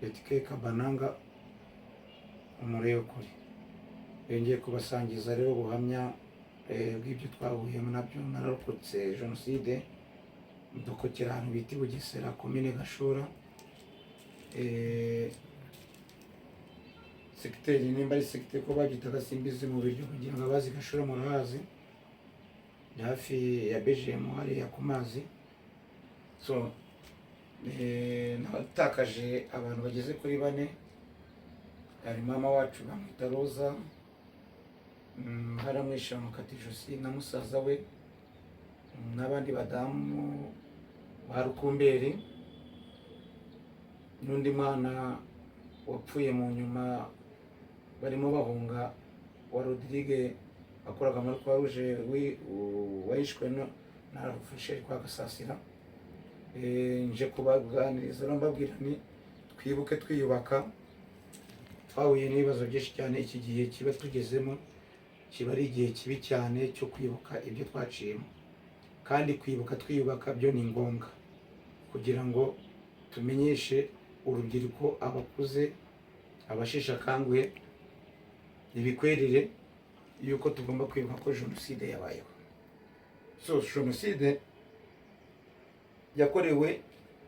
Betike Kabananga umurebe kuri yongeye kubasangiza rero ubuhamya bw'ibyo twahuyemo nabyo. Nararokotse jenoside ndokokera ahantu bita Bugesera komine Gashora, sekiteri nimba ari sekiteri ko babyitaga simbizi mu biryo kugira ngo abazi Gashora murahazi, hafi ya BGM hariya ku mazi. So natakaje abantu bageze kuri 4. Hari mama wacu bamwita Roza, haramwisha mukati josi na musaza we, n'abandi badamu ba Rukumberi, n'undi mwana wapfuye mu nyuma barimo bahunga wa Rodrigue akoraga muri Croix Rouge wahishwe na Fusher kwa Gasasira. Nje kubaganiriza mbabwira ni twibuke twiyubaka. Twahuye n'ibibazo byinshi cyane, iki gihe kiba tugezemo kiba ari igihe kibi cyane cyo kwibuka ibyo twaciyemo, kandi kwibuka twiyubaka byo ni ngombwa kugira ngo tumenyeshe urubyiruko, abakuze, abashisha kanguhe, ibikwerere yuko tugomba kwibuka ko jenoside yabayeho. So jenoside yakorewe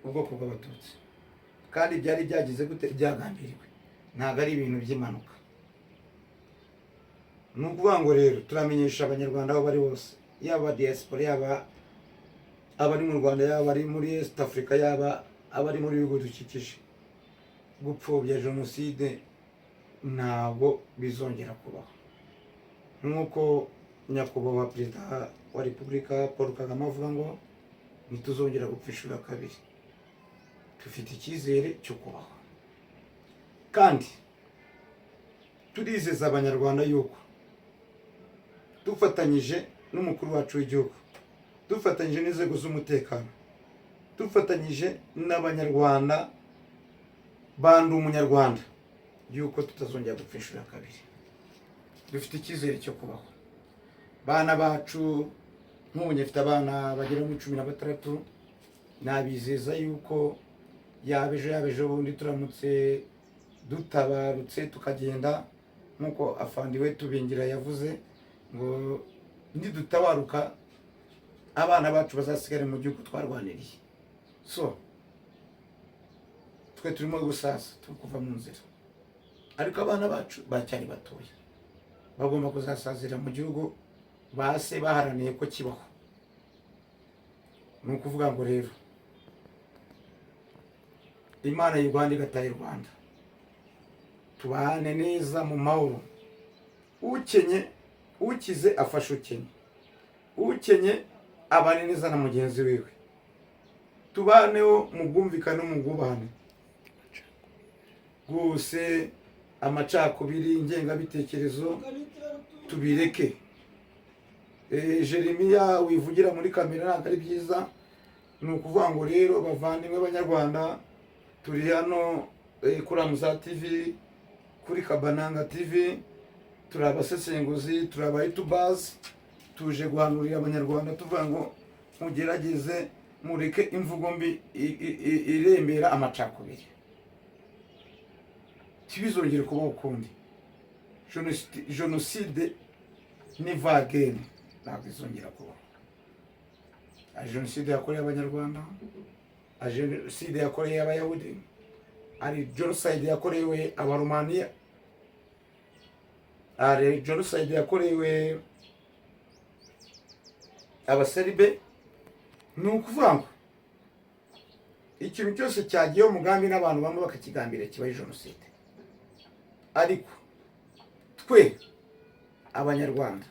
ubwoko bw'Abatutsi, kandi byari byagize gute, byagambiriwe, ntabwo ari ibintu by'impanuka. Ni ukuvuga ngo rero turamenyesha abanyarwanda aho bari bose, yaba diaspora, yaba abari mu Rwanda, yaba ari muri East Africa, yaba abari muri bihugu dukikije, gupfobya jenoside ntabwo bizongera kubaho. Nk'uko nyakubahwa Perezida wa Repubulika Paul Kagame avuga ngo ntituzongera gupfa inshuro ya kabiri. Dufite icyizere cyo kubaho, kandi turizeza abanyarwanda yuko dufatanyije n'umukuru wacu w'igihugu, dufatanyije n'inzego z'umutekano, dufatanyije n'abanyarwanda bandi umunyarwanda, yuko tutazongera gupfa inshuro ya kabiri. Dufite icyizere cyo kubaho. Bana bacu nk'ubu nyifite abana bagera muri 16, nabizeza yuko yabejo bundi turamutse dutabarutse tukagenda nkuko afandi we Tubingira yavuze ngo nidutabaruka abana bacu bazasigare mu gihugu twarwaniriye. So twe turimo gusasa tukuva mu nzira, ariko abana bacu bacyari batoya, bagomba kuzasazira mu gihugu base baharaniye ko kibaho. Ni ukuvuga ngo rero Imana y'u Rwanda igataye Rwanda, tubane neza mu mahoro. Ukenye ukize afasha ukenye abane neza na mugenzi wiwe, tubaneho mu bwumvikane mu bwubahane rwose. Amacakubiri, ingengabitekerezo tubireke. Jeremiya wivugira muri kamera ntabwo ari byiza. Ni ukuvuga ngo rero bavandimwe b'Abanyarwanda, turi hano kuri Amuza TV, kuri Kabananga TV, turi abasesenguzi, turi aba YouTubers, tuje guhanurira abanyarwanda tuvuga ngo mugerageze mureke imvugo mbi irembera amacakubiri, kibizongere kubaho ukundi. Jenoside never again, ntabwo izongera kubaho. Jenoside yakorewe abanyarwanda, jenoside yakorewe abayahudi, ari genocide yakorewe abaromaniya, ari genocide yakorewe abaseribe. Ni ukuvuga ngo ikintu cyose cyagiyeho umugambi n'abantu bamwe bakakigambira kibaye jenoside, ariko twe abanyarwanda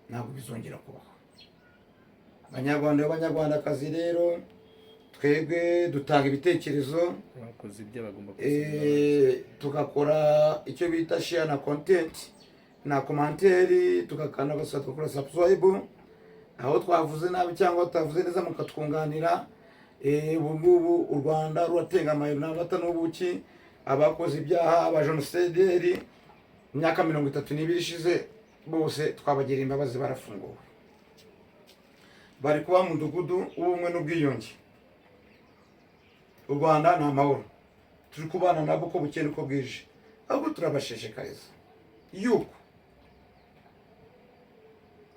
ntabwo bizongera kubaho. Abanyarwandakazi rero twebwe dutanga ibitekerezo, tugakora icyo bita share na content na commentaire, tugakanda tugakora subscribe aho twavuze nabi cyangwa tutavuze neza mukatwunganira. Ubu ngubu u Rwanda ruratengamaye n'abata n'ubuki, abakoze ibyaha, abajenosideri, imyaka 32 ishize bose twabagira imbabazi, barafunguwe, bari kuba mu mudugudu w'ubumwe n'ubwiyunge. U Rwanda ni amahoro. turi kubana nabo uko bukeye uko bwije, ahubwo turabashishikariza yuko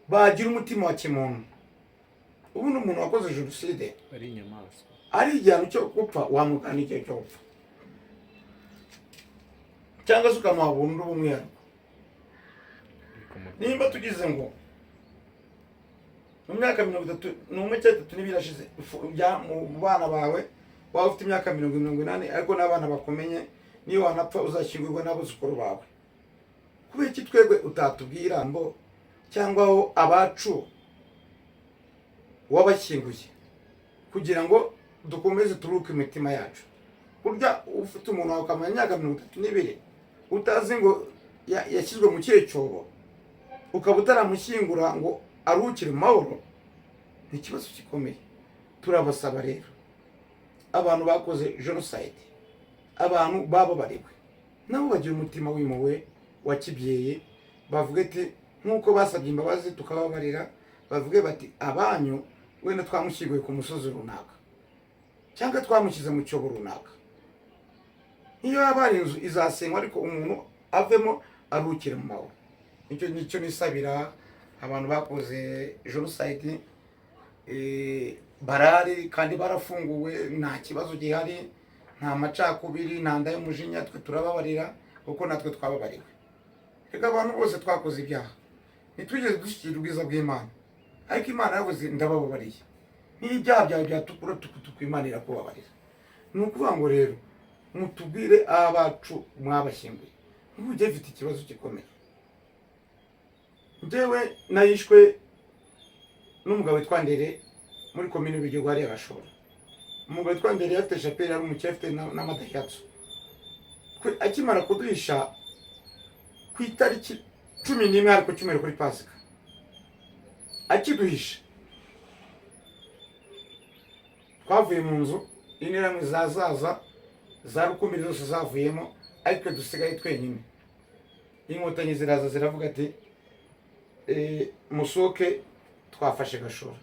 bagira umutima wa kimuntu. Ubu ni umuntu wakoze jenoside ari inyamaswa, ari igihano cyo gupfa, wamugana igihe cyo gupfa cyangwa se ukamuha burundu bumwihariko. Nimba tugize ngo mu myaka 31 cyangwa 33 n'ibirashize mu bana bawe waba ufite imyaka 80 ariko n'abana bakomenye, niyo wanapfa uzashyingurwa n'abuzukuru bawe, kubera iki twebwe utatubwira mbo cyangwa aho abacu wabashyinguye kugira ngo dukomeze turuke imitima yacu? Burya ufite umuntu wawe ukamenya imyaka 32 utazi ngo yashyizwe mu kihe cyobo, ukaba utaramushyingura ngo arukire mu mahoro, ni ikibazo gikomeye. Turabasaba rero abantu bakoze genocide, abantu bababariwe, nabo bagira umutima w'impuhwe wa kibyeyi, bavuga ati nk'uko basabye imbabazi tukababarira, bavuge bati abanyu wenda twamushyiguye ku musozi runaka cyangwa twamushyize mu cyobo runaka, iyo yaba ari inzu izasenywa ariko umuntu avemo arukire mu mahoro. Nicyo nisabira abantu bakoze genocide, barari kandi barafunguwe, nta kibazo gihari, nta macakubiri, nta nda y'umujinya, twe turababarira kuko natwe twababariwe. Reka abantu bose twakoze ibyaha ntitwigeze dushyikira ubwiza bw'Imana, ariko Imana yavuze ndabababariye. N'ibyaha byawe byatukura tukutuku Imana irakubabarira. Ni ukuvuga ngo rero mutubwire abacu mwabashyinguye, ntujye mfite ikibazo gikomeye. Njyewe nayishwe n'umugabo witwa Ndere muri komine Biryogo hariya Gashora. Umugabo witwa Ndere yafite chapelle, ari umukefte n'amadahiatsu. Akimara kuduhisha ku itariki 11 ariko cyumweru kuri Pasika, akiduhisha twavuye mu nzu, interamwe zazaza za Rukumbi zose zavuyemo, ariko dusigaye twenyine. Inkotanyi ziraza ziravuga ati musoke twafashe Gashora,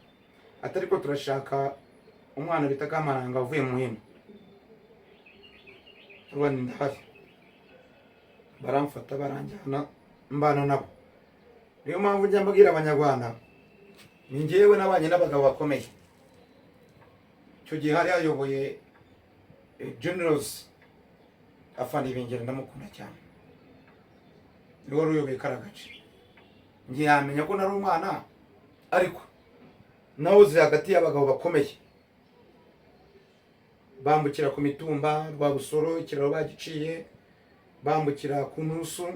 atariko turashaka umwana bita Kamaranga uvuye mu Muhima. Rwanda ndahari, baramfata baranjyana mbana nabo. Niyo mpamvu njya mbabwira abanyarwanda, ni njyewe nabanye n'abagabo bakomeye. Icyo gihe hari ayoboye Generals Afande Ibengera, ndamukunda cyane, niwe wari uyoboye Karagace. Ngiye yamenya ko nari umwana, ariko nawuze hagati y'abagabo bakomeye. Bambukira ku mitumba rwa Busoro, ikiraro bagiciye, bambukira ku Nturusu,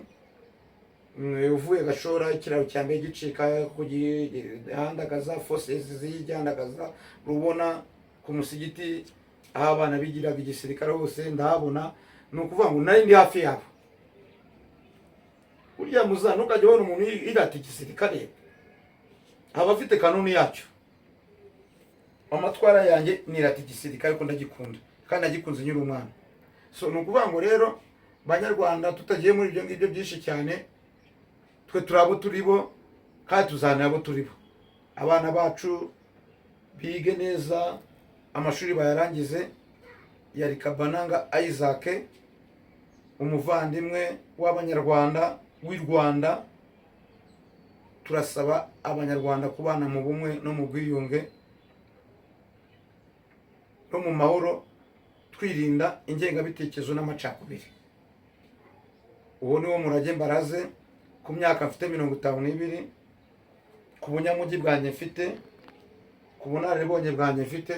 uvuye Gashora ikiraro cya mbere gicika kugihandagaza, forces zijyandagaza Rubona ku musigiti aho abana bigiraga igisirikare hose ndahabona. Ni ukuvuga ngo nari ndi hafi yabo. Burya muzana ukajya ubona umuntu irata igisirikare aba afite kanuni yacyo. Amatwara yanjye nirata igisirikare ko ndagikunda kandi nagikunze nyiri umwana. So ni ukuvuga ngo rero banyarwanda tutagiye muri ibyo ngibyo byinshi cyane, twe turabo turibo kandi tuzana abo turibo. Abana bacu bige neza, amashuri bayarangize. Yari Kabananga Isaac, umuvandimwe w'abanyarwanda w'i Rwanda. Turasaba abanyarwanda kubana mu bumwe no mu bwiyunge no mu mahoro, twirinda ingengabitekerezo n'amacakubiri. Uwo niwo murage mbaraze ku myaka mfite 52, ku bunyamugi bwanjye mfite, ku bunararibonye bwanjye mfite.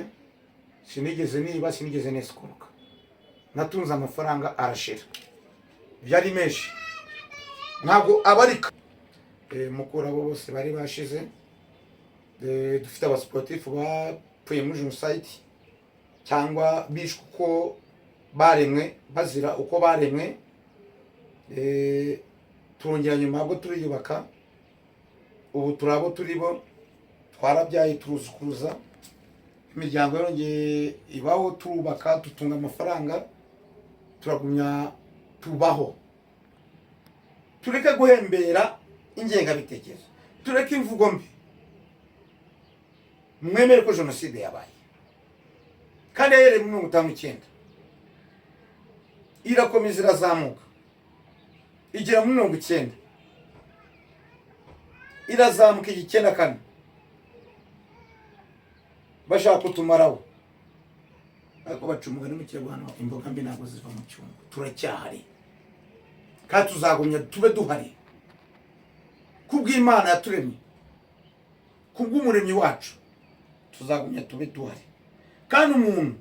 Sinigeze niba, sinigeze nesikuruka, natunze amafaranga arashira, byari menshi ntabwo abarika. Mukura abo bose bari bashize. Dufite abasportifu bapfuye muri genocide cyangwa bishwe uko baremwe, bazira uko baremwe. Turongera nyuma bwo turiyubaka, ubu turabo turibo, twarabyaye turuzukuruza, imiryango yongeye ibaho, turubaka, tutunga amafaranga, turagumya tubaho. Tureke guhembera ingengabitekerezo, tureke imvugo mbi. Mwemere ko jenoside yabaye kandi yahereye mu 1959. irakomeza irazamuka igera muri 90, irazamuka 94, bashaka kutumaraho ariko bacumuga no mu Kinyarwanda, imboga mbi ntabwo ziva mu cyungo. Turacyahari kandi tuzagumya tube duhari kubw'Imana yaturemye, kubw'umuremyi wacu tuzagumya tube duhari. Kandi umuntu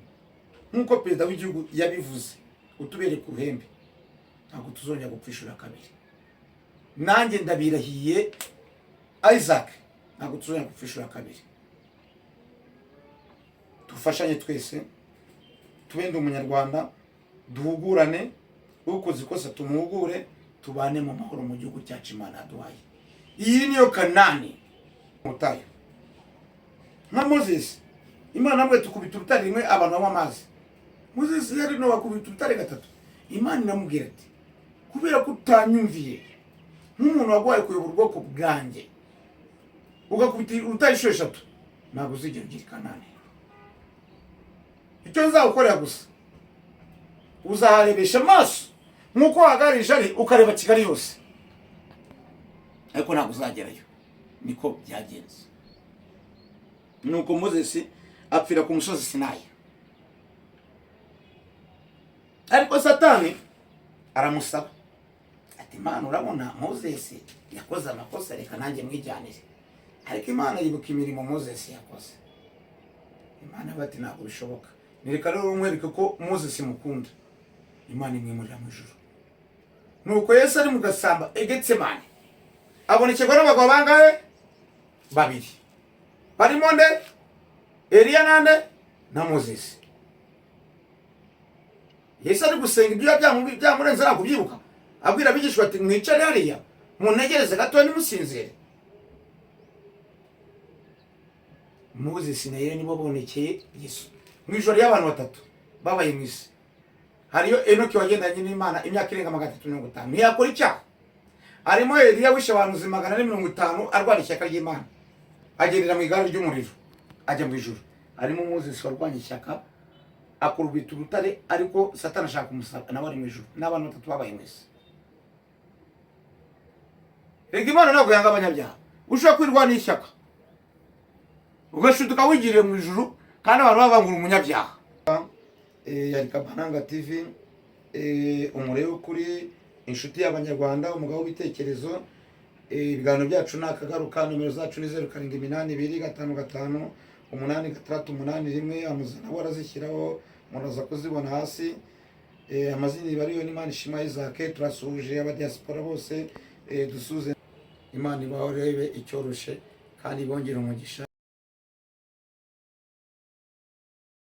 nk'uko perezida w'igihugu yabivuze, utubere ku ruhembe, ntabwo tuzongera gupfishura kabiri. Nanjye ndabirahiye Isaac, ntabwo tuzongera gupfishura kabiri. Dufashanye twese, tubende umunyarwanda, duhugurane, ukoze ikosa tumuhugure, tubane mu mahoro mu gihugu cyacu Imana yaduhaye. Iyi niyo Kanani mutayo. Nka Moses, Imana mwe tukubita urutare rimwe abantu banywa amazi. Moses yari no bakubita urutare gatatu. Imana iramubwira ati, kubera ko utanyumviye nk'umuntu wagwaye kuyobora ubwoko bwanjye, ugakubita urutare inshuro 3, ntabwo uzigera ugira Kanani. Icyo nzagukorera gusa, uzaharebesha amaso nk'uko wagarije ari ukareba Kigali yose, ariko ntabwo uzagerayo. Niko byagenze. Nuko Moses apfira ku musozi Sinayi, ariko Satani aramusaba ati, Imana urabona Moses yakoze amakosa, reka nanjye mwijyanire. Ariko Imana yibuka imirimo Moses yakoze. Imana bati ntabwo bishoboka, nereka rero umwereke ko Moses mukunda. Imana imwimurira mu ijuru. Nuko Yesu ari mu gasamba Getsemane, abonekerwa n'abagabo bangahe? 2. Barimo nde? Eliya nande na Moses. Yesu ari gusenga ibyo byamurenze ntabwo byibuka, abwira abigishwa ati, mwicare hariya muntegereze gato nimusinzire. Moses na Eliya nibo bonekeye Yesu mu ijoro y'abantu 3 babaye mu isi. Hariyo Enoki wagendanye n'Imana imyaka irenga 350, ntiyakora icyaha. Harimo Eliya wishe abantu 450 arwara ishyaka ry'Imana, agendera mu igare ry'umuriro ajya mu ijuru. Harimo Moses warwanye ishyaka akurubita urutare, ariko Satani ashaka kumusaka nawe ari mu ijuru. N'abantu 3 babaye mu isi. Rega Imana ntabwo yanga abanyabyaha. Ushobora kwirwana ishyaka ugashutuka wigiriye mu ijuru, kandi abantu babangura umunyabyaha. Yari Kabananga TV, umurebe kuri inshuti y'abanyarwanda, umugabo w'ibitekerezo. Ibiganiro byacu nakagaruka, nomero zacu ni 0782558681. Amazina warazishyiraho munaza kuzibona hasi. Amazina ibariyo ni Imana ishima Isaac. Turasuhuje aba diaspora bose, dusuze. Imana ibaho rebe icyoroshe kandi bongera umugisha.